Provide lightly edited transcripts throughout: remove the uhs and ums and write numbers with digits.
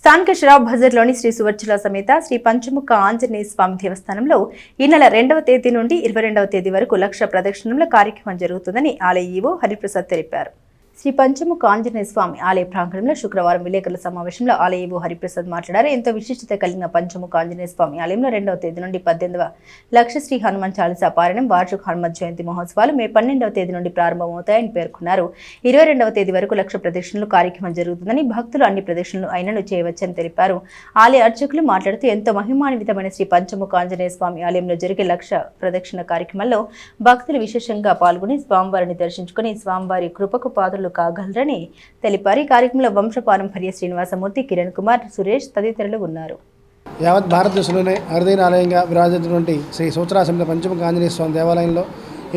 స్థానిక షరాబ్ బజార్లోని శ్రీ సువర్చల సమేత శ్రీ పంచముఖ ఆంజనేయ స్వామి దేవస్థానంలో ఈ నెల 2వ తేదీ నుండి 22వ తేదీ వరకు లక్ష ప్రదక్షిణల కార్యక్రమం జరుగుతుందని ఆలయ ఈవో హరిప్రసాద్ తెలిపారు. శ్రీ పంచముఖ ఆంజనేయ స్వామి ఆలయ ప్రాంగణంలో శుక్రవారం విలేకరుల సమావేశంలో ఆలయ ఈవో హరిప్రసాద్ మాట్లాడారు. ఎంతో విశిష్టత కలిగిన పంచముఖ ఆంజనేయ స్వామి ఆలయంలో 2వ తేదీ నుండి 18వ లక్ష శ్రీ హనుమాన్ చాలీసా పారాయణం, వార్షిక హనుమత్ జయంతి మహోత్సవాలు మే 12వ తేదీ నుండి ప్రారంభమవుతాయని పేర్కొన్నారు. 22వ తేదీ వరకు లక్ష ప్రదక్షిణలు కార్యక్రమం జరుగుతుందని, భక్తులు అన్ని ప్రదక్షిణలు అయినను చేయవచ్చని తెలిపారు. ఆలయ అర్చకులు మాట్లాడుతూ ఎంతో మహిమాన్వితమైన శ్రీ పంచముఖ ఆంజనేయ స్వామి ఆలయంలో జరిగే లక్ష ప్రదక్షిణ కార్యక్రమంలో భక్తులు విశేషంగా పాల్గొని స్వామివారిని దర్శించుకుని స్వామివారి కృపకు పాత్రలు కాగలరని తెలిపారు. ఈ కార్యక్రమంలో వంశపారంపర్య శ్రీనివాసమూర్తి, కిరణ్ కుమార్, సురేష్ తదితరులు ఉన్నారు. యావత్ భారతదేశంలోనే అరుదైన ఆలయంగా విరాజిల్లుతున్నటువంటి శ్రీ సువర్చల సమేత పంచముఖ ఆంజనేయ స్వామి దేవాలయంలో ఈ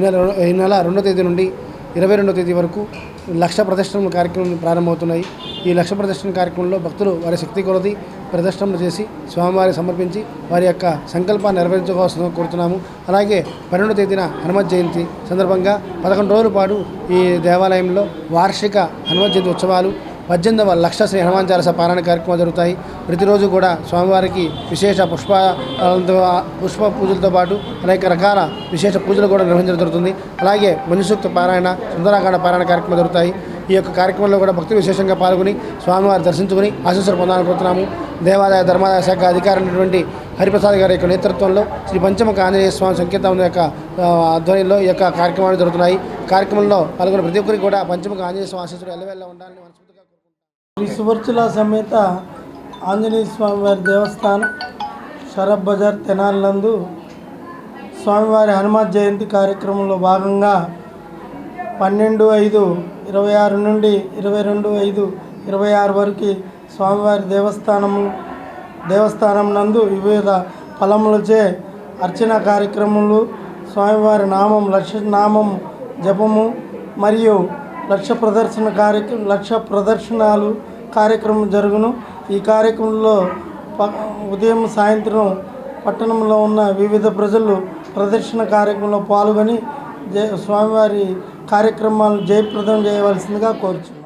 నెల 2వ తేదీ నుండి 22వ తేదీ వరకు లక్ష ప్రదర్శనల కార్యక్రమం ప్రారంభమవుతున్నాయి. ఈ లక్ష ప్రదర్శన కార్యక్రమంలో భక్తులు వారి శక్తి కొలది ప్రదర్శనలు చేసి స్వామివారికి సమర్పించి వారి యొక్క సంకల్పాన్ని నెరవేర్చుకోవాల్సిన కోరుతున్నాము. అలాగే 12వ తేదీన హనుమత్ జయంతి సందర్భంగా 11 రోజుల పాటు ఈ దేవాలయంలో వార్షిక హనుమత్ జయంతి ఉత్సవాలు, 18వ లక్ష శ్రీ హనుమాన్ చాలీసా పారాయణ కార్యక్రమాలు జరుగుతాయి. ప్రతిరోజు కూడా స్వామివారికి విశేష పుష్ప పూజలతో పాటు అనేక రకాల విశేష పూజలు కూడా నిర్వహించడం జరుగుతుంది. అలాగే మనుసూక్త పారాయణ, సుందరాకాండ పారాయణ కార్యక్రమాలు జరుగుతాయి. ఈ యొక్క కార్యక్రమంలో కూడా భక్తులు విశేషంగా పాల్గొని స్వామివారి దర్శించుకుని ఆశీస్సులు పొందాలనుకుంటున్నాము. దేవాదాయ ధర్మాదాయ శాఖ అధికారి అయినటువంటి హరిప్రసాద్ గారి యొక్క నేతృత్వంలో శ్రీ పంచముఖ ఆంజనేయ స్వామి సంకీర్తనం యొక్క ఆధ్వర్యంలో ఈ యొక్క కార్యక్రమాలు జరుగుతున్నాయి. కార్యక్రమంలో పాల్గొన్న ప్రతి ఒక్కరికి కూడా పంచముఖ ఆంజనేయ స్వామి ఆశీస్సులు ఎల్లవేళ ఉండాలని మనస్ఫూర్తిగా కోరుకుంటున్నాను. శ్రీ సువర్చల సమేత ఆంజనేయ స్వామివారి దేవస్థానం షరాబ్ బజార్ తెనాలి నందు స్వామివారి హనుమత్ జయంతి కార్యక్రమంలో భాగంగా 12/5/26 నుండి 22/5/26 వరకు స్వామివారి దేవస్థానం నందు వివిధ ఫలములచే అర్చన కార్యక్రమాలు, స్వామివారి లక్ష జపము మరియు లక్ష ప్రదర్శనలు కార్యక్రమం జరుగును. ఈ కార్యక్రమంలో ఉదయం సాయంత్రం పట్టణంలో ఉన్న వివిధ ప్రజలు ప్రదర్శన కార్యక్రమంలో పాల్గొని స్వామివారి కార్యక్రమాలు జయప్రదం చేయవలసిందిగా కోరుచున్నాను.